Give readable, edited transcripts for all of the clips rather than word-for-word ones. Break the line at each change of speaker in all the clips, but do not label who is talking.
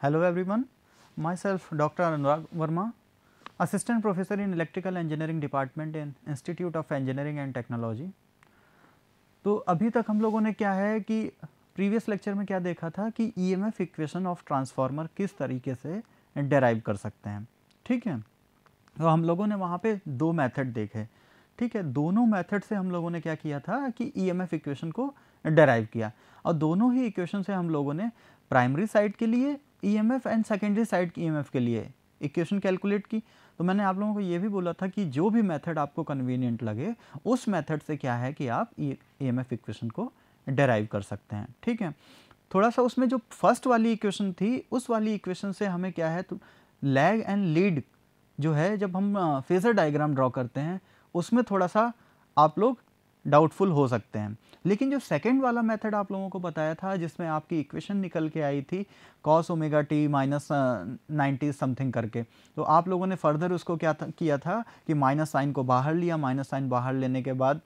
Hello everyone, myself Dr. Anurag Verma, Assistant Professor in Electrical Engineering Department in Institute of Engineering and Technology. तो अभी तक हम लोगों ने क्या है कि प्रीवियस लेक्चर में क्या देखा था कि ईएमएफ इक्वेशन ऑफ ट्रांसफार्मर किस तरीके से डेराइव कर सकते हैं, ठीक है। तो हम लोगों ने वहाँ पे दो मेथड देखे, ठीक है। दोनों मेथड से हम लोगों ने क्या किया था कि ईएमएफ इक्वेशन को डेराइव किया और दोनों ही इक्वेशन से हम लोगों ने प्राइमरी साइड के लिए ईएमएफ एंड सेकेंडरी साइड की ईएमएफ के लिए इक्वेशन कैलकुलेट की। तो मैंने आप लोगों को ये भी बोला था कि जो भी मेथड आपको कन्वीनियंट लगे उस मेथड से क्या है कि आप ईएमएफ इक्वेशन को डेराइव कर सकते हैं, ठीक है। थोड़ा सा उसमें जो फर्स्ट वाली इक्वेशन थी उस वाली इक्वेशन से हमें क्या है तो लैग एंड लीड जो है जब हम फेजर डायग्राम ड्रॉ करते हैं उसमें थोड़ा सा आप लोग डाउटफुल हो सकते हैं। लेकिन जो सेकंड वाला मेथड आप लोगों को बताया था जिसमें आपकी इक्वेशन निकल के आई थी cos omega T minus 90 something करके, तो आप लोगों ने फर्दर उसको क्या किया था कि माइनस साइन को बाहर लिया, माइनस साइन बाहर लेने के बाद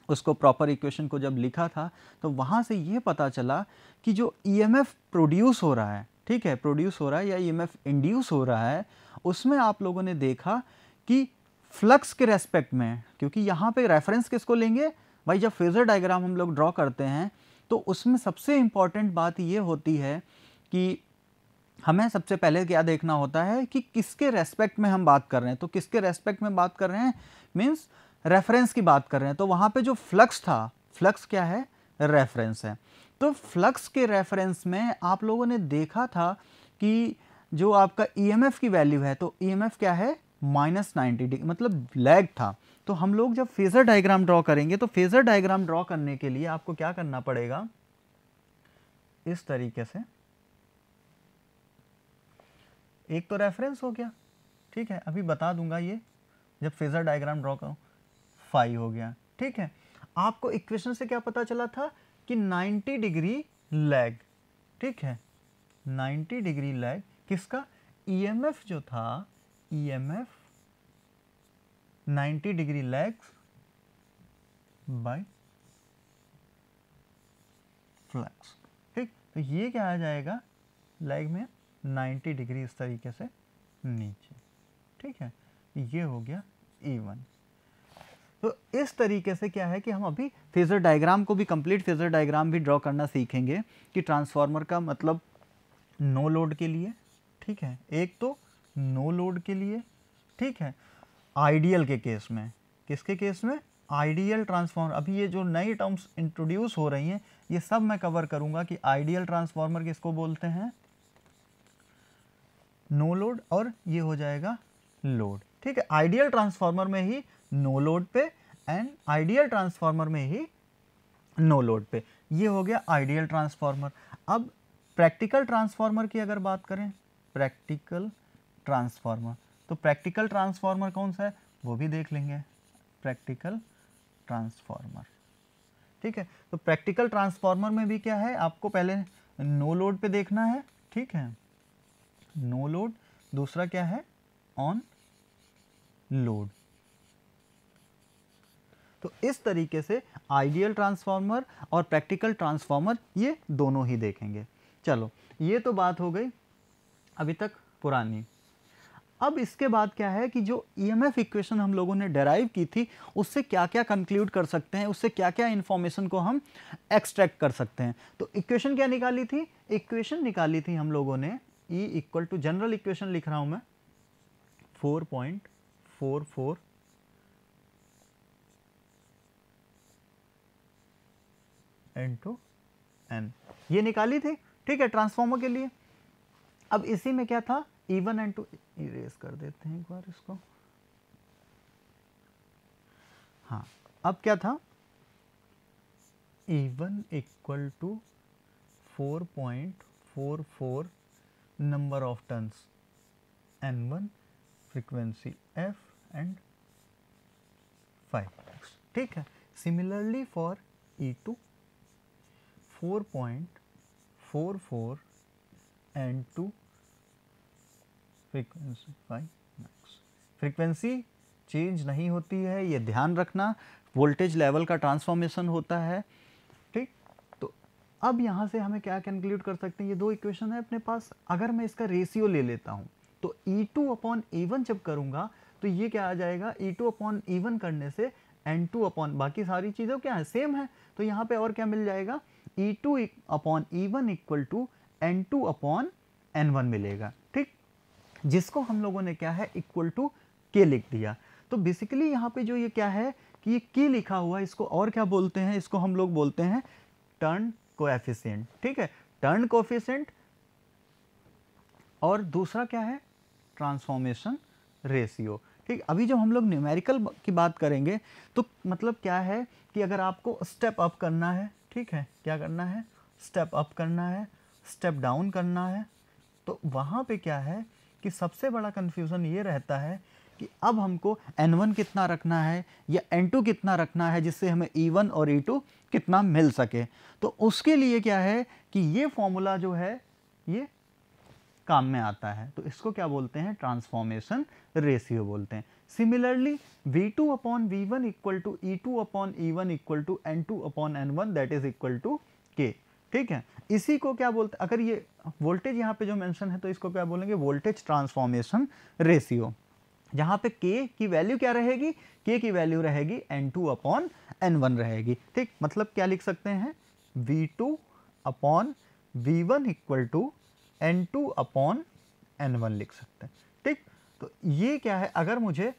उसको प्रॉपर इक्वेशन को जब लिखा था तो वहाँ से ये पता चला कि जो ईएमएफ प्रोड्यूस हो रहा है, ठीक है, प्रोड्यूस हो रहा है या ईएमएफ इंड्यूस हो रहा है, उसमें आप लोगों ने देखा कि फ्लक्स के रेस्पेक्ट में, क्योंकि यहाँ पे रेफरेंस किसको लेंगे भाई, जब फेजर डायग्राम हम लोग ड्रॉ करते हैं तो उसमें सबसे इम्पॉर्टेंट बात ये होती है कि हमें सबसे पहले क्या देखना होता है कि किसके रेस्पेक्ट में हम बात कर रहे हैं। तो किसके रेस्पेक्ट में बात कर रहे हैं मीन्स रेफरेंस की बात कर रहे हैं। तो वहाँ पे जो फ्लक्स था, फ्लक्स क्या है, रेफरेंस है। तो फ्लक्स के रेफरेंस में आप लोगों ने देखा था कि जो आपका ईएमएफ की वैल्यू है, तो ईएमएफ क्या है -90 डिग्री, मतलब लैग था। तो हम लोग जब फेजर डायग्राम ड्रॉ करेंगे तो फेजर डायग्राम ड्रॉ करने के लिए आपको क्या करना पड़ेगा, इस तरीके से एक तो रेफरेंस हो गया, ठीक है, अभी बता दूंगा ये जब फेजर डायग्राम ड्रॉ करो, फाई हो गया, ठीक है। आपको इक्वेशन से क्या पता चला था कि 90 डिग्री लैग, ठीक है, 90 डिग्री लैग किसका, ईएमएफ जो था, EMF 90 degree lags by flux, ठीक। तो ये क्या आ जाएगा लैग में 90 डिग्री इस तरीके से नीचे, ठीक है, ये हो गया E1। तो इस तरीके से क्या है कि हम अभी फेजर डायग्राम को भी, कंप्लीट फेजर डायग्राम भी ड्रॉ करना सीखेंगे कि ट्रांसफार्मर का मतलब नो लोड के लिए, ठीक है, एक तो नो लोड के लिए, ठीक है, आइडियल के केस में, किसके केस में, आइडियल ट्रांसफार्मर। अभी ये जो नई टर्म्स इंट्रोड्यूस हो रही हैं ये सब मैं कवर करूंगा कि आइडियल ट्रांसफार्मर किसको बोलते हैं, नो लोड, और ये हो जाएगा लोड, ठीक है। आइडियल ट्रांसफार्मर में ही नो लोड पे एंड आइडियल ट्रांसफार्मर में ही नो लोड पे, ये हो गया आइडियल ट्रांसफार्मर। अब प्रैक्टिकल ट्रांसफार्मर की अगर बात करें, प्रैक्टिकल ट्रांसफार्मर, तो प्रैक्टिकल ट्रांसफार्मर कौन सा है वो भी देख लेंगे, प्रैक्टिकल ट्रांसफार्मर, ठीक है। तो प्रैक्टिकल ट्रांसफार्मर में भी क्या है, आपको पहले नो लोड पे देखना है, ठीक है, नो लोड, दूसरा क्या है ऑन लोड। तो इस तरीके से आइडियल ट्रांसफार्मर और प्रैक्टिकल ट्रांसफार्मर ये दोनों ही देखेंगे। चलो ये तो बात हो गई अभी तक पुरानी। अब इसके बाद क्या है कि जो ईएमएफ इक्वेशन हम लोगों ने डेराइव की थी उससे क्या क्या कंक्लूड कर सकते हैं, उससे क्या क्या इंफॉर्मेशन को हम एक्सट्रैक्ट कर सकते हैं। तो इक्वेशन क्या निकाली थी, इक्वेशन निकाली थी हम लोगों ने E equal to, general equation लिख रहा हूं मैं, 4.44 इंटू एन, ये निकाली थी, ठीक है, ट्रांसफार्मर के लिए। अब इसी में क्या था, E1 एंड 2, इरेज कर देते हैं एक बार इसको, हाँ, अब क्या था, E1 equal to 4.44 number of turns, N1 frequency F and 5x, ठीक है। Similarly for E2 4.44 and 2 frequency 5x। Frequency change नहीं होती है, ये ध्यान रखना, वोल्टेज लेवल का ट्रांसफॉर्मेशन होता है, ठीक। तो अब यहाँ से हमें क्या कंक्लूड कर सकते हैं, ये दो इक्वेशन है अपने पास, अगर मैं इसका रेशियो ले लेता हूँ तो E2/E1 जब करूँगा तो ये क्या आ जाएगा, E2/E1 करने से N2 बाकी सारी चीज़ें क्या है, सेम है, तो यहाँ पे और क्या मिल जाएगा, E2/E1 इक्वल टू N2/N1 मिलेगा, ठीक, जिसको हम लोगों ने क्या है इक्वल टू K लिख दिया। तो बेसिकली यहाँ पे जो ये क्या है कि ये K लिखा हुआ है, इसको और क्या बोलते हैं, इसको हम लोग बोलते हैं टर्न कोएफिशिएंट, ठीक है, टर्न कोएफिशिएंट, और दूसरा क्या है, ट्रांसफॉर्मेशन रेशियो, ठीक। अभी जब हम लोग न्यूमेरिकल की बात करेंगे तो मतलब क्या है कि अगर आपको स्टेप अप करना है, ठीक है, क्या करना है, स्टेप अप करना है, स्टेप डाउन करना है, तो वहाँ पे क्या है कि सबसे बड़ा कन्फ्यूज़न ये रहता है कि अब हमको N1 कितना रखना है या N2 कितना रखना है जिससे हमें E1 और E2 कितना मिल सके। तो उसके लिए क्या है कि ये फॉर्मूला जो है ये काम में आता है, तो इसको क्या बोलते हैं, ट्रांसफॉर्मेशन रेशियो बोलते हैं। Similarly V2/V1 equal to E2/E1 equal to N2/N1 that is equal to K, ठीक है। इसी को क्या बोलते हैं, अगर ये वोल्टेज यहाँ पे जो मेंशन है तो इसको क्या बोलेंगे, वोल्टेज ट्रांसफॉर्मेशन रेशियो, जहाँ पे K की वैल्यू क्या रहेगी, K की वैल्यू रहेगी N2/N1 रहेगी, ठीक। मतलब क्या लिख सकते हैं, V2/V1 इक्वल टू N2/N1 लिख सकते हैं, ठीक। तो ये क्या है, अगर मुझे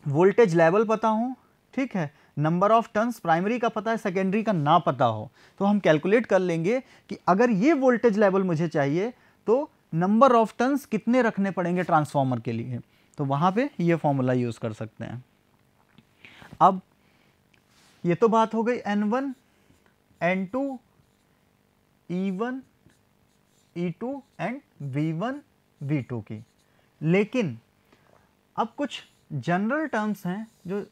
वोल्टेज लेवल पता हो, ठीक है, नंबर ऑफ टर्न्स प्राइमरी का पता है, सेकेंडरी का ना पता हो, तो हम कैलकुलेट कर लेंगे कि अगर ये वोल्टेज लेवल मुझे चाहिए तो नंबर ऑफ टर्न्स कितने रखने पड़ेंगे ट्रांसफॉर्मर के लिए, तो वहाँ पे ये फॉर्मूला यूज़ कर सकते हैं। अब ये तो बात हो गई N1, N2, E1, E2 and V1, V2 की, लेकिन अब कुछ जनरल टर्म्स हैं जो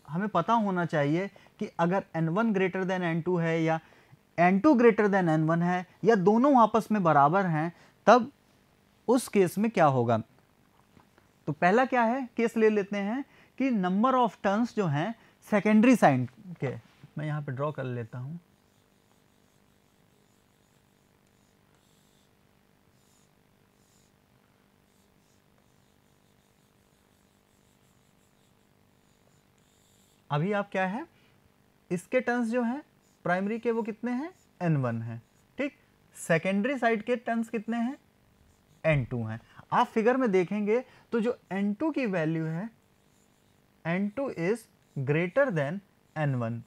हमें पता होना चाहिए कि अगर N1 ग्रेटर देन N2 है या N2 ग्रेटर देन N1 है या दोनों आपस में बराबर हैं, तब उस केस में क्या होगा। तो पहला क्या है, केस ले लेते हैं कि नंबर ऑफ टर्न्स जो हैं सेकेंडरी साइड के, मैं यहाँ पे ड्रॉ कर लेता हूँ, अभी आप क्या है, इसके टर्न्स जो हैं प्राइमरी के वो कितने हैं, N1 है, ठीक, सेकेंडरी साइड के टर्न्स कितने हैं, N2 हैं। आप फिगर में देखेंगे तो जो N2 की वैल्यू है, N2 is greater than N1,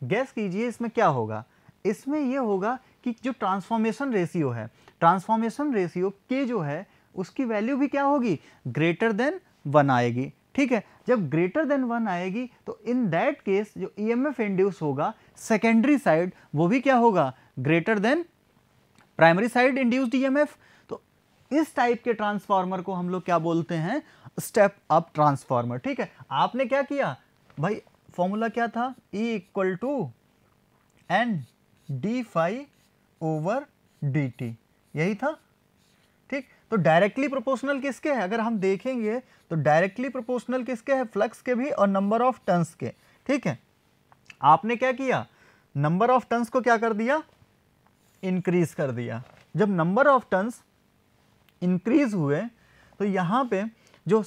gas कीजिए इसमें क्या होगा, इसमें ये होगा कि जो ट्रांसफॉर्मेशन रेशियो है, ट्रांसफॉर्मेशन रेशियो K जो है उसकी वैल्यू भी क्या होगी, ग्रेटर देन 1 आएगी, ठीक है। जब ग्रेटर देन 1 आएगी तो इन दैट केस जो EMF इंड्यूस होगा सेकेंडरी साइड वो भी क्या होगा, greater than primary side induced EMF। तो इस टाइप के ट्रांसफार्मर को हम लोग क्या बोलते हैं, स्टेप अप ट्रांसफार्मर, ठीक है। आपने क्या किया भाई, फॉर्मूला क्या था, E equal to N D phi over D T, यही था, ठीक। तो डायरेक्टली प्रोपोर्शनल किसके है, अगर हम देखेंगे तो डायरेक्टली प्रोपोर्शनल किसके है, फ्लक्स के भी और नंबर ऑफ टर्न्स के, ठीक है। आपने क्या किया, नंबर ऑफ टर्न्स को क्या कर दिया, इंक्रीज कर दिया। जब नंबर ऑफ टर्न्स इंक्रीज हुए तो यहाँ पे जो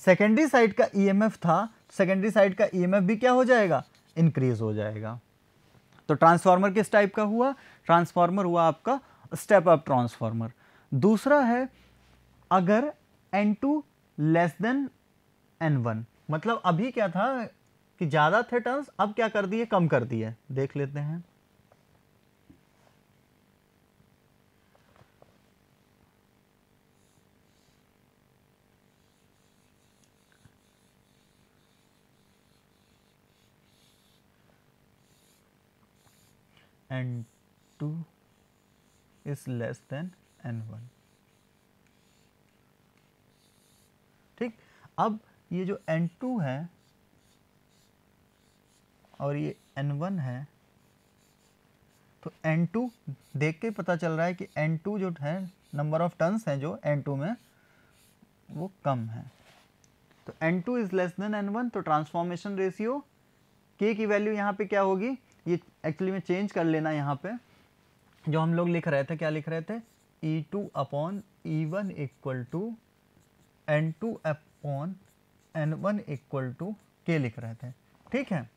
सेकेंडरी साइड का EMF था, सेकेंडरी साइड का EMF भी क्या हो जाएगा, इंक्रीज हो जाएगा। तो ट्रांसफार्मर किस टाइप का हुआ, ट्रांसफार्मर हुआ आपका स्टेप अप ट्रांसफार्मर। दूसरा है अगर N2 लेस देन N1, मतलब अभी क्या था कि ज़्यादा थे टर्न्स, अब क्या कर दिए, कम कर दिए, देख लेते हैं। N2 is less than N1, ठीक। अब ये जो N2 है और ये N1 है, तो N2 देख के पता चल रहा है कि N2 जो है नंबर ऑफ टर्न्स हैं जो N2 में वो कम है, तो N2 is less than N1, तो ट्रांसफॉर्मेशन रेशियो K की वैल्यू यहाँ पे क्या होगी, ये एक्चुअली में चेंज कर लेना यहाँ पे, जो हम लोग लिख रहे थे, क्या लिख रहे थे, E2 upon E1 equal to N2 upon N1 equal to K लिख रहे थे, ठीक है।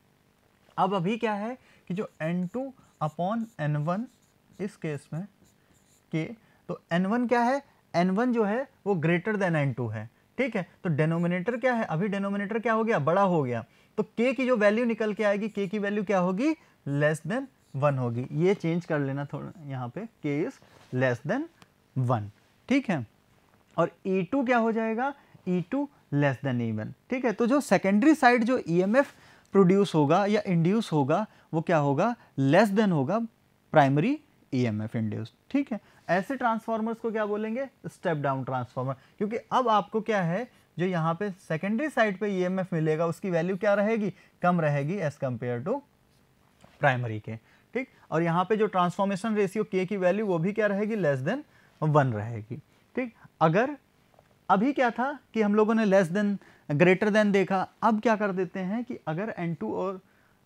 अब अभी क्या है कि जो N2 अपॉन N1 इस केस में K, तो N1 क्या है, N1 जो है वो ग्रेटर देन N2 है, ठीक है। तो डेनोमिनेटर क्या है, अभी डेनोमिनेटर क्या हो गया, बड़ा हो गया, तो K की जो वैल्यू निकल के आएगी, K की वैल्यू क्या होगी, लेस देन 1 होगी। ये चेंज कर लेना थोड़ा यहाँ पे, K इज लेस देन 1, ठीक है। और E2 क्या हो जाएगा, E2 लेस देन E1, ठीक है। तो जो सेकेंडरी साइड जो EMF प्रोड्यूस होगा या इंड्यूस होगा वो क्या होगा, लेस देन होगा प्राइमरी EMF इंड्यूस, ठीक है। ऐसे ट्रांसफॉर्मर्स को क्या बोलेंगे, स्टेप डाउन ट्रांसफॉर्मर, क्योंकि अब आपको क्या है, जो यहाँ पे सेकेंडरी साइड पे EMF मिलेगा उसकी वैल्यू क्या रहेगी, कम रहेगी एज कंपेयर टू प्राइमरी के, ठीक। और यहाँ पे जो ट्रांसफॉर्मेशन रेशियो K की वैल्यू वो भी क्या रहेगी, लेस देन 1 रहेगी, ठीक। अगर अभी क्या था कि हम लोगों ने लेस देन ग्रेटर देन देखा, अब क्या कर देते हैं कि अगर N2 और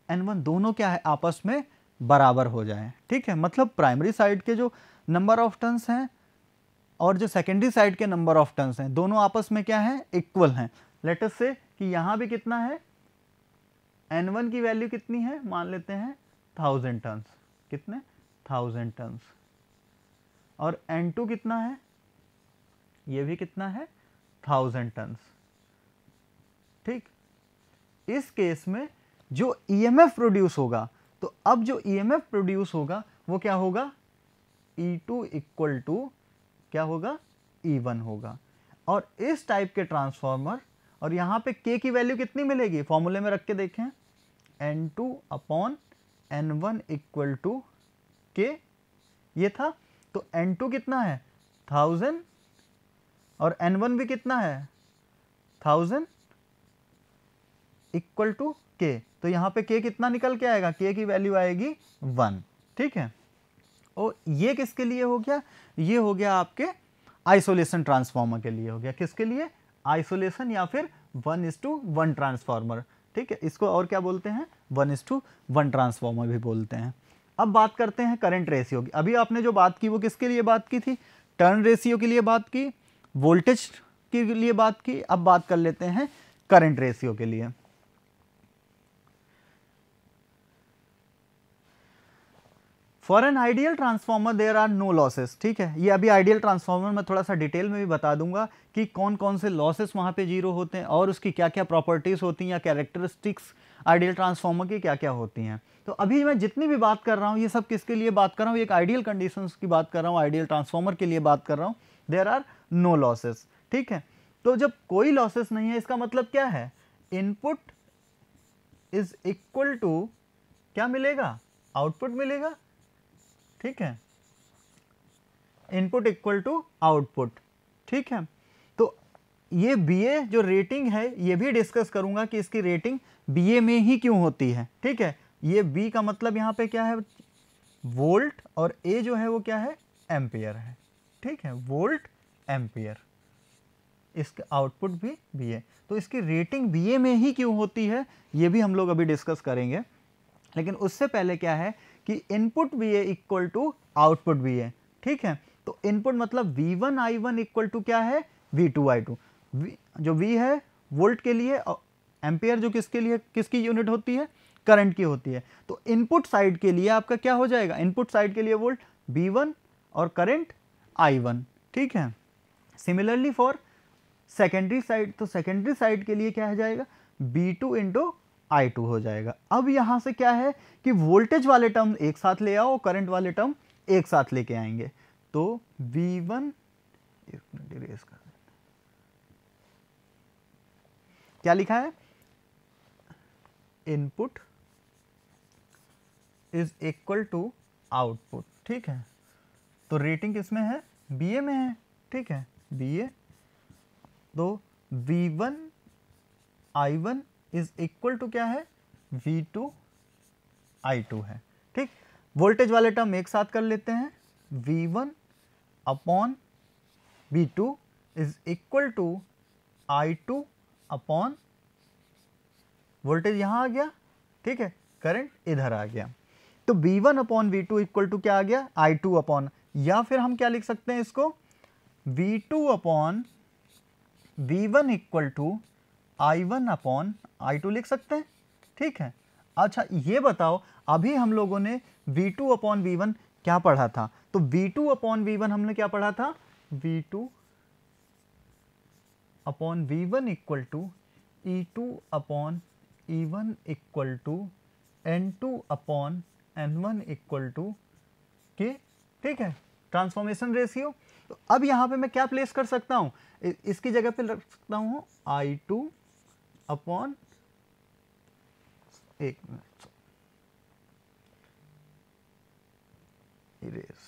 N1 दोनों क्या है आपस में बराबर हो जाए, ठीक है। मतलब प्राइमरी साइड के जो नंबर ऑफ टर्न्स हैं और जो सेकेंडरी साइड के नंबर ऑफ टर्न्स हैं दोनों आपस में क्या है, इक्वल हैं। लेट अस से कि यहाँ भी कितना है, N1 की वैल्यू कितनी है, मान लेते हैं 1000 टर्न्स, कितने 1000 टर्न्स, और N2 कितना है, ये भी कितना है 1000 टर्न्स, ठीक। इस केस में जो EMF प्रोड्यूस होगा, तो अब जो EMF प्रोड्यूस होगा वो क्या होगा, E2 इक्वल टू क्या होगा, E1 होगा। और इस टाइप के ट्रांसफॉर्मर, और यहाँ पे K की वैल्यू कितनी मिलेगी, फॉर्मूले में रख के देखें, N2 upon N1 equal to K, ये था। तो N2 कितना है 1000 और N1 भी कितना है 1000 इक्वल टू K, तो यहाँ पे K कितना निकल के आएगा, K की वैल्यू आएगी 1, ठीक है। और ये किसके लिए हो गया, ये हो गया आपके आइसोलेशन ट्रांसफार्मर के लिए हो गया, किसके लिए, आइसोलेशन या फिर 1:1 ट्रांसफार्मर, ठीक है। इसको और क्या बोलते हैं, 1:1 ट्रांसफार्मर भी बोलते हैं। अब बात करते हैं करंट रेशियो की। अभी आपने जो बात की वो किसके लिए बात की थी, टर्न रेशियो के लिए बात की, वोल्टेज के लिए बात की। अब बात कर लेते हैं करंट रेशियो के लिए। For an ideal transformer there are no losses, ठीक है। ये अभी आइडियल ट्रांसफॉर्मर मैं थोड़ा सा डिटेल में भी बता दूंगा कि कौन कौन से लॉसेस वहाँ पे जीरो होते हैं और उसकी क्या क्या प्रॉपर्टीज होती हैं या कैरेक्टरिस्टिक्स आइडियल ट्रांसफॉर्मर की क्या क्या होती हैं। तो अभी मैं जितनी भी बात कर रहा हूँ ये सब किसके लिए बात कर रहा हूँ, एक आइडियल कंडीशंस की बात कर रहा हूँ, आइडियल ट्रांसफॉर्मर के लिए बात कर रहा हूँ। देयर आर नो लॉसेस, ठीक है। तो जब कोई लॉसेस नहीं है इसका मतलब क्या है, इनपुट इज इक्वल टू क्या मिलेगा, आउटपुट मिलेगा, ठीक है। इनपुट इक्वल टू आउटपुट, ठीक है। तो ये BA जो रेटिंग है ये भी डिस्कस करूंगा कि इसकी रेटिंग BA में ही क्यों होती है, ठीक है। ये B का मतलब यहाँ पे क्या है, वोल्ट, और A जो है वो क्या है, एम्पियर है, ठीक है, वोल्ट एम्पियर। इसका आउटपुट भी BA, तो इसकी रेटिंग BA में ही क्यों होती है ये भी हम लोग अभी डिस्कस करेंगे। लेकिन उससे पहले क्या है कि input BA equal to output BA, ठीक है। तो इनपुट मतलब V1 I1 इक्वल टू क्या है, V2 I2। जो V है वोल्ट के लिए, और एम्पियर जो किसके लिए, किसकी यूनिट होती है, करंट की होती है। तो इनपुट साइड के लिए आपका क्या हो जाएगा, इनपुट साइड के लिए वोल्ट V1 और करंट I1, ठीक है। सिमिलरली फॉर सेकेंडरी साइड, तो सेकेंडरी साइड के लिए क्या हो जाएगा, B2 इंटू I2 हो जाएगा। अब यहां से क्या है कि वोल्टेज वाले टर्म एक साथ ले आओ, करंट वाले टर्म एक साथ लेके आएंगे। तो V1, एक मिनट इरेज कर, क्या लिखा है, input is equal to output, ठीक है। तो रेटिंग किसमें है, BA में है, ठीक है, BA। तो V1 I1 is equal to क्या है, V2 I2 है, ठीक। वोल्टेज वाले टर्म एक साथ कर लेते हैं, V1 upon V2 is equal to I2 upon, voltage यहां आ गया, ठीक है, करंट इधर आ गया। तो V1 upon V2 equal to क्या आ गया, I2 अपॉन, या फिर हम क्या लिख सकते हैं इसको, V2 upon V1 equal to I1 upon I2 लिख सकते हैं, ठीक है। अच्छा ये बताओ, अभी हम लोगों ने V2 अपॉन V1 क्या पढ़ा था, तो V2 अपॉन V1 हमने क्या पढ़ा था, V2 upon V1 equal to E2 upon E1 equal to N2 upon N1 equal to K, ठीक है, ट्रांसफॉर्मेशन रेशियो। तो अब यहाँ पे मैं क्या प्लेस कर सकता हूँ, इसकी जगह पे रख सकता हूँ I2 अपॉन, एक मिनट, इरेज,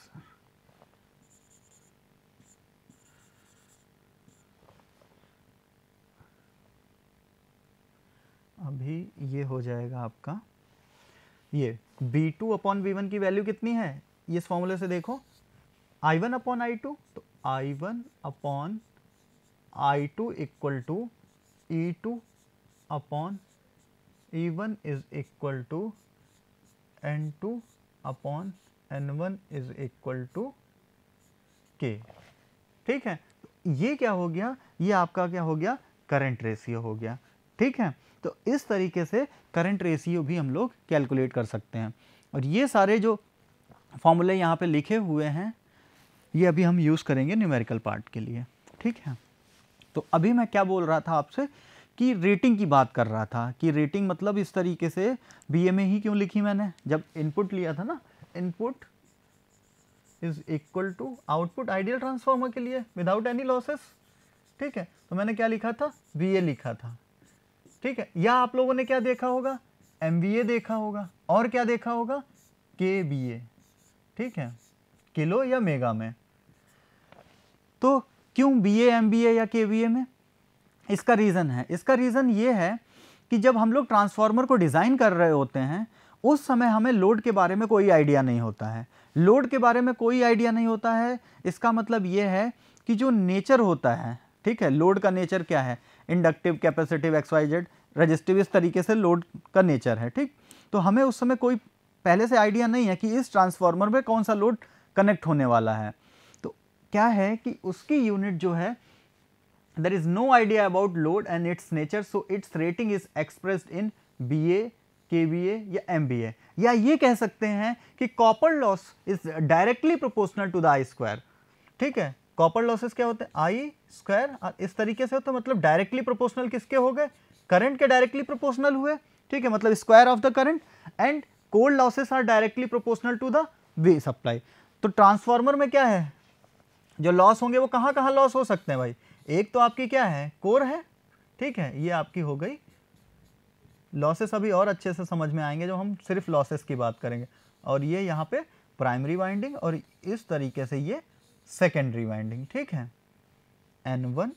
अभी ये हो जाएगा आपका, ये V2 अपॉन V1 की वैल्यू कितनी है, ये इस फॉर्मूले से देखो, I1 अपॉन I2, तो I1 upon I2 equal to E2 upon E1 is equal to N2 upon N1 is equal to K, ठीक है। तो ये क्या हो गया, ये आपका क्या हो गया, करंट रेशियो हो गया, ठीक है। तो इस तरीके से करंट रेशियो भी हम लोग कैलकुलेट कर सकते हैं, और ये सारे जो फॉर्मूले यहाँ पे लिखे हुए हैं ये अभी हम यूज़ करेंगे न्यूमेरिकल पार्ट के लिए, ठीक है। तो अभी मैं क्या बोल रहा था आपसे कि रेटिंग की बात कर रहा था, कि रेटिंग मतलब इस तरीके से बीए में ही क्यों लिखी मैंने, जब इनपुट लिया था ना, input is equal to output ideal transformer के लिए विदाउट एनी लॉसेस, ठीक है। तो मैंने क्या लिखा था, बीए लिखा था, ठीक है। या आप लोगों ने क्या देखा होगा, एमबीए देखा होगा, और क्या देखा होगा, केबीए, ठीक है, किलो या मेगा में। तो क्यों बीए, एमबीए या केवीए में, इसका रीज़न है, इसका रीज़न ये है कि जब हम लोग ट्रांसफार्मर को डिज़ाइन कर रहे होते हैं उस समय हमें लोड के बारे में कोई आइडिया नहीं होता है, लोड के बारे में कोई आइडिया नहीं होता है। इसका मतलब ये है कि जो नेचर होता है, ठीक है, लोड का नेचर क्या है, इंडक्टिव, कैपेसिटिव, XYZ, रेजिस्टिव, इस तरीके से लोड का नेचर है, ठीक। तो हमें उस समय कोई पहले से आइडिया नहीं है कि इस ट्रांसफार्मर में कौन सा लोड कनेक्ट होने वाला है। तो क्या है कि उसकी यूनिट जो है, there is no idea about load and its nature, so its rating is expressed in BA, KVA या MVA, या ये कह सकते हैं कि copper loss is directly proportional to the I square, ठीक है। कॉपर लॉसेस क्या होते हैं, आई स्क्वायर, इस तरीके से होता है, मतलब डायरेक्टली प्रोपोर्शनल किसके हो गए, करंट के डायरेक्टली प्रोपोर्शनल हुए, ठीक है, मतलब square of the current, and core losses are directly proportional to the V supply. तो ट्रांसफार्मर में क्या है, जो लॉस होंगे वो कहाँ कहाँ लॉस हो सकते हैं भाई, एक तो आपकी क्या है, कोर है, ठीक है, ये आपकी हो गई लॉसेस, अभी और अच्छे से समझ में आएंगे जब हम सिर्फ लॉसेस की बात करेंगे, और ये यहाँ पे प्राइमरी वाइंडिंग, और इस तरीके से ये सेकेंडरी वाइंडिंग, ठीक है, N1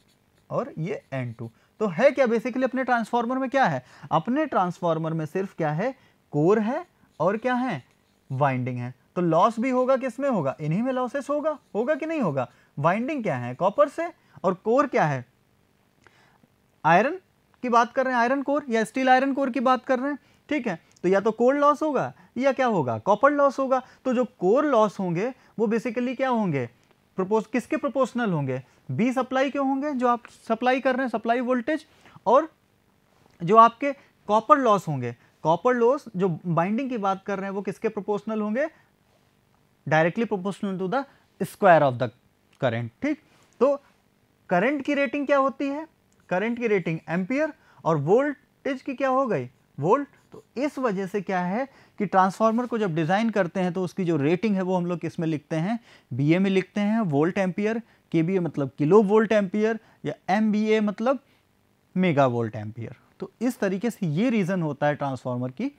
और ये N2। तो है क्या बेसिकली अपने ट्रांसफार्मर में, क्या है अपने ट्रांसफार्मर में, सिर्फ क्या है, कोर है और क्या है, वाइंडिंग है। तो लॉस भी होगा, किसमें होगा, इन्हीं में लॉसेस होगा, होगा कि नहीं होगा। वाइंडिंग क्या है, कॉपर से, और कोर क्या है, आयरन की बात कर रहे हैं, आयरन कोर या स्टील आयरन कोर की बात कर रहे हैं, ठीक है। तो या तो कोर लॉस होगा या क्या होगा, कॉपर लॉस होगा। तो जो कोर लॉस होंगे वो बेसिकली क्या होंगे, किसके प्रोपोर्शनल होंगे, बी सप्लाई के होंगे, जो आप सप्लाई कर रहे हैं, सप्लाई वोल्टेज, और जो आपके कॉपर लॉस होंगे, कॉपर लॉस जो बाइंडिंग की बात कर रहे हैं वो किसके प्रोपोर्शनल होंगे, directly proportional to the square of the current, ठीक। तो करंट की रेटिंग क्या होती है, करंट की रेटिंग एम्पियर, और वोल्टेज की क्या हो गई, वोल्ट। तो इस वजह से क्या है कि ट्रांसफार्मर को जब डिज़ाइन करते हैं तो उसकी जो रेटिंग है वो हम लोग किस में लिखते हैं, बीए में लिखते हैं, वोल्ट एम्पियर, केबीए मतलब किलो वोल्ट एम्पियर, या एमबीए मतलब मेगा वोल्ट एम्पियर। तो इस तरीके से ये रीज़न होता है ट्रांसफार्मर की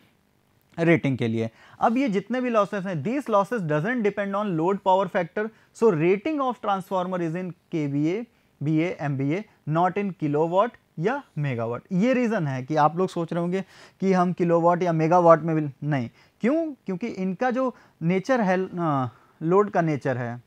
रेटिंग के लिए। अब ये जितने भी लॉसेस हैं, these losses doesn't depend on load power factor, so rating of transformer is in KVA, BA, MBA, not in kilowatt या मेगावाट। ये रीज़न है कि आप लोग सोच रहे होंगे कि हम किलोवाट या मेगावाट में भी नहीं, क्यों, क्योंकि इनका जो नेचर है, लोड का नेचर है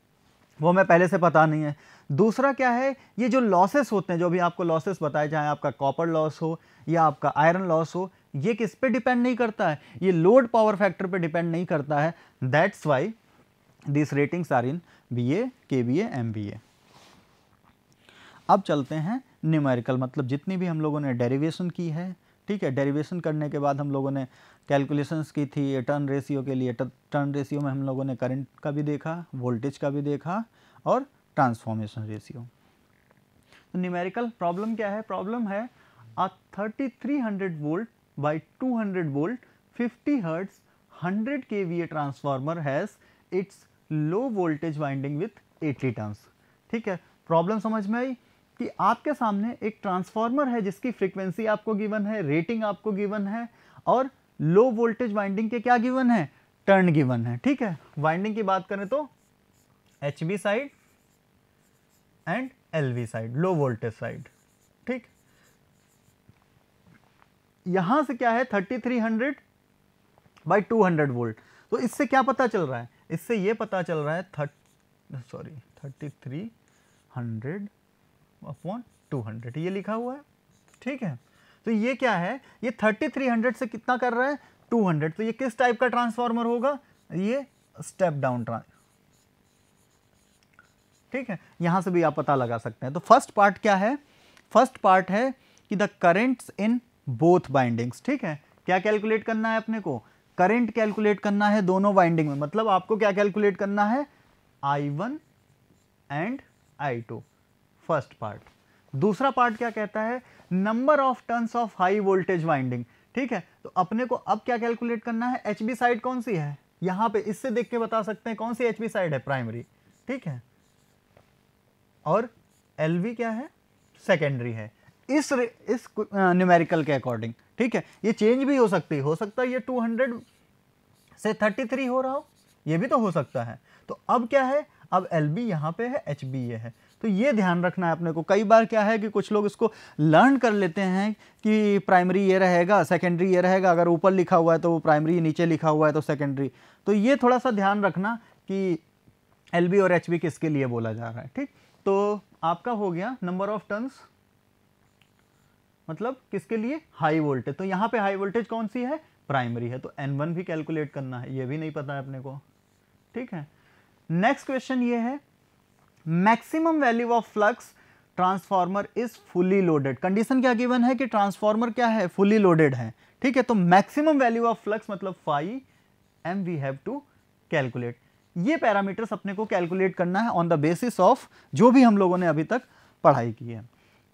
वो हमें पहले से पता नहीं है। दूसरा क्या है, ये जो लॉसेस होते हैं, जो भी आपको लॉसेस बताए, चाहे आपका कॉपर लॉस हो या आपका आयरन लॉस हो, ये किस पे डिपेंड नहीं करता है, ये लोड पावर फैक्टर पे डिपेंड नहीं करता है। That's why this ratings are in BA, KBA, MBA। अब चलते हैं न्यूमेरिकल, मतलब जितनी भी हम लोगों ने डेरिवेशन की है, ठीक है, डेरिवेशन करने के बाद हम लोगों ने कैलकुलेशंस की थी टर्न रेशियो के लिए। टर्न रेशियो में हम लोगों ने करंट का भी देखा, वोल्टेज का भी देखा और ट्रांसफॉर्मेशन रेशियो। तो न्यूमेरिकल प्रॉब्लम क्या है, प्रॉब्लम है a 3300 volt by 200 volt 50 hertz 100 kVA transformer has its low voltage winding with 80 turns। ठीक है, प्रॉब्लम समझ में आई कि आपके सामने एक ट्रांसफार्मर है जिसकी फ्रीक्वेंसी आपको गिवन है, रेटिंग आपको गिवन है और लो वोल्टेज वाइंडिंग के क्या गिवन है, टर्न गिवन है। ठीक है, वाइंडिंग की बात करें तो HV side and LV side, low voltage side. ठीक, यहां से क्या है 3300 बाई 200 वोल्ट। तो इससे क्या पता चल रहा है, इससे ये पता चल रहा है 3300 अपॉन 200 ये लिखा हुआ है। ठीक है, तो ये क्या है, ये 3300 से कितना कर रहा है 200, तो ये किस टाइप का ट्रांसफार्मर होगा, ये स्टेप डाउन ठीक है, यहां से भी आप पता लगा सकते हैं। तो फर्स्ट पार्ट क्या है, फर्स्ट पार्ट है कि the currents in both bindings. ठीक है, क्या कैलकुलेट करना है अपने को, करंट कैलकुलेट करना है दोनों बाइंडिंग में, मतलब आपको क्या कैलकुलेट करना है I1 and I2, first part. दूसरा पार्ट क्या कहता है, number of turns of high voltage winding. ठीक है, तो अपने को अब क्या कैलकुलेट करना है, HV साइड कौन सी है, यहां पे इससे देख के बता सकते हैं कौन सी HV साइड है, प्राइमरी। ठीक है, और LV क्या है, सेकेंडरी है, इस न्यूमेरिकल के अकॉर्डिंग। ठीक है, ये चेंज भी हो सकता है ये 200 से 33 हो रहा हो, ये भी तो हो सकता है। तो अब क्या है, अब LB यहाँ पे है, HB ये है, तो ये ध्यान रखना है अपने को। कई बार क्या है कि कुछ लोग इसको लर्न कर लेते हैं कि प्राइमरी ये रहेगा, सेकेंडरी ये रहेगा, अगर ऊपर लिखा हुआ है तो वो प्राइमरी, नीचे लिखा हुआ है तो सेकेंडरी। तो ये थोड़ा सा ध्यान रखना कि LB और HB किसके लिए बोला जा रहा है। ठीक, तो आपका हो गया नंबर ऑफ टर्न्स, मतलब किसके लिए, हाई वोल्टेज। तो यहाँ पे हाई वोल्टेज कौन सी है, प्राइमरी है, तो N1 भी कैलकुलेट करना है, ये भी नहीं पता है अपने को। ठीक है, नेक्स्ट क्वेश्चन ये है, maximum value of flux transformer is fully loaded. Condition क्या गिवन है कि ट्रांसफार्मर क्या है, फुली लोडेड है। ठीक है, तो मैक्सिमम वैल्यू ऑफ फ्लक्स मतलब phi m we have to calculate. ये पैरामीटर्स अपने को कैलकुलेट करना है ऑन द बेसिस ऑफ जो भी हम लोगों ने अभी तक पढ़ाई की है।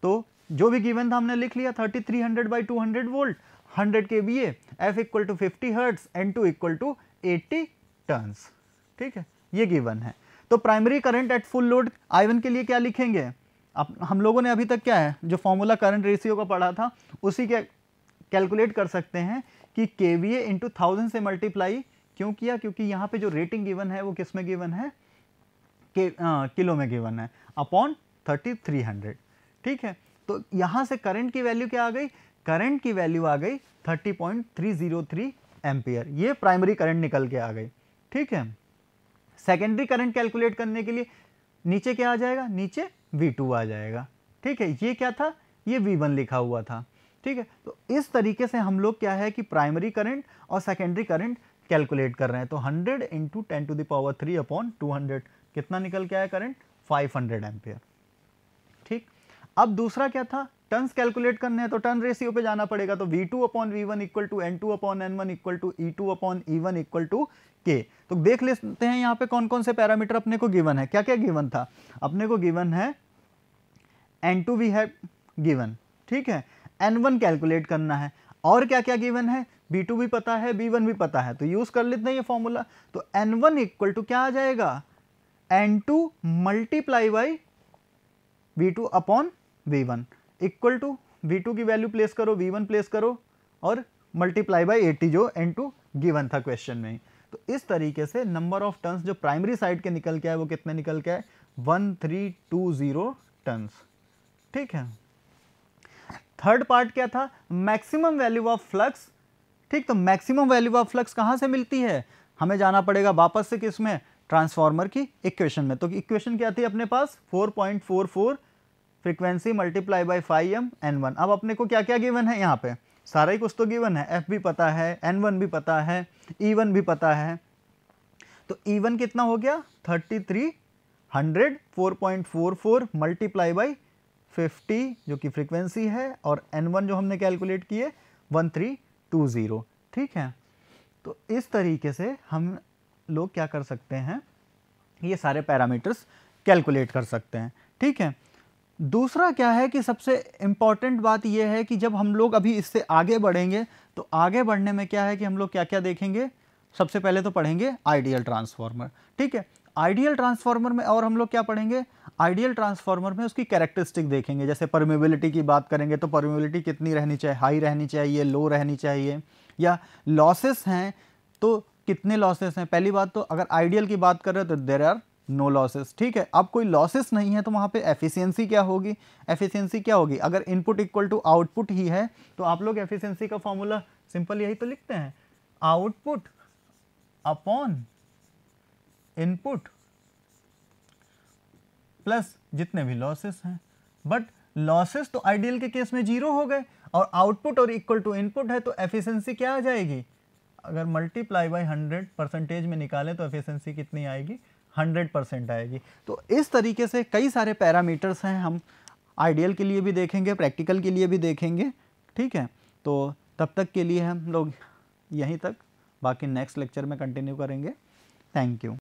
तो जो भी गिवन था हमने लिख लिया, 3300 by 200 volt 100 kVA, F equal to 50 hertz, N2 equal to 80 turns. ठीक है, ये गिवन है। तो primary current at full load I1 के लिए क्या लिखेंगे, अब हम लोगों ने अभी तक क्या है जो फॉर्मूला करंट रेशियो का पढ़ा था उसी के कैलकुलेट कर सकते हैं कि KVA इंटू 1000 से मल्टीप्लाई क्यों किया, क्योंकि यहाँ पे जो रेटिंग गिवन है वो किस में गिवन है, किलो में गिवन है, अपॉन 3300। ठीक है, तो यहाँ से करंट की वैल्यू क्या आ गई, करंट की वैल्यू आ गई 30.303 एम्पियर, ये प्राइमरी करंट निकल के आ गई। ठीक है, सेकेंडरी करंट कैलकुलेट करने के लिए नीचे क्या आ जाएगा, नीचे V2 आ जाएगा। ठीक है, ये क्या था, ये V1 लिखा हुआ था। ठीक है, तो इस तरीके से हम लोग क्या है कि प्राइमरी करंट और सेकेंडरी करंट कैलकुलेट कर रहे हैं। तो 100 into 10 to the power 3 upon 200 कितना निकल के आया करंट, 500 एम्पियर। ठीक, अब दूसरा क्या था, टर्न्स कैलकुलेट करने हैं तो टर्न रेशियो पे जाना पड़ेगा। तो V2 upon V1 equal to N2 upon N1 equal to E2 upon E1 equal to K। तो देख लेते हैं यहाँ पे कौन कौन से पैरामीटर अपने को गिवन है, क्या क्या गिवन था, अपने को गिवन है N2 भी है गिवन। ठीक है, N1 कैलकुलेट करना है, और क्या क्या गिवन है, B2 भी पता है, B1 भी पता है, तो यूज कर लेते हैं ये फॉर्मूला। तो N1 इक्वल टू क्या आ जाएगा, N2 multiply by V2 upon V1 equal to V2 की वैल्यू प्लेस करो, V1 प्लेस करो और मल्टीप्लाई बाई 80 जो N2 गिवन था क्वेश्चन में। तो इस तरीके से नंबर ऑफ टर्न्स जो प्राइमरी साइड के निकल के आए वो कितने निकल के आए, 1320 टर्न्स। ठीक है, थर्ड पार्ट क्या था, मैक्सिमम वैल्यू ऑफ फ्लक्स। ठीक, तो मैक्सिमम वैल्यू ऑफ फ्लक्स कहां से मिलती है, हमें जाना पड़ेगा वापस से किसमें, ट्रांसफार्मर की इक्वेशन में। तो इक्वेशन क्या थी अपने पास, 4.44 frequency multiply by 5m N1। अब अपने को क्या क्या गिवन है यहाँ पे, सारा ही कुछ तो गिवन है, f भी पता है, n1 भी पता है, e1 भी पता है। तो e1 कितना हो गया 3300 4.44 मल्टीप्लाई बाई 50 जो कि फ्रीक्वेंसी है, और n1 जो हमने कैलकुलेट किए 1320। ठीक है, तो इस तरीके से हम लोग क्या कर सकते हैं, ये सारे पैरामीटर्स कैलकुलेट कर सकते हैं। ठीक है, दूसरा क्या है कि सबसे इम्पॉर्टेंट बात यह है कि जब हम लोग अभी इससे आगे बढ़ेंगे तो आगे बढ़ने में क्या है कि हम लोग क्या क्या देखेंगे। सबसे पहले तो पढ़ेंगे आइडियल ट्रांसफार्मर। ठीक है, आइडियल ट्रांसफार्मर में और हम लोग क्या पढ़ेंगे, आइडियल ट्रांसफार्मर में उसकी कैरेक्टरिस्टिक देखेंगे। जैसे परमेबिलिटी की बात करेंगे तो परमेबिलिटी कितनी रहनी चाहिए, हाई रहनी चाहिए, लो रहनी चाहिए, या लॉसेस हैं तो कितने लॉसेस हैं। पहली बात तो अगर आइडियल की बात कर रहे हो तो देयर आर नो लॉसेस। ठीक है, अब कोई लॉसेस नहीं है तो वहाँ पे एफिशिएंसी क्या होगी, एफिशिएंसी क्या होगी, अगर इनपुट इक्वल टू आउटपुट ही है तो आप लोग एफिशिएंसी का फॉर्मूला सिंपल यही तो लिखते हैं, आउटपुट अपॉन इनपुट प्लस जितने भी लॉसेस हैं। बट लॉसेस तो आइडियल के केस में जीरो हो गए, और आउटपुट और इक्वल टू इनपुट है तो एफिशिएंसी क्या आ जाएगी, अगर मल्टीप्लाई बाई 100 परसेंटेज में निकालें तो एफिशिएंसी कितनी आएगी, 100% आएगी। तो इस तरीके से कई सारे पैरामीटर्स हैं, हम आइडियल के लिए भी देखेंगे, प्रैक्टिकल के लिए भी देखेंगे। ठीक है, तो तब तक के लिए हम लोग यहीं तक, बाकी नेक्स्ट लेक्चर में कंटिन्यू करेंगे। Thank you.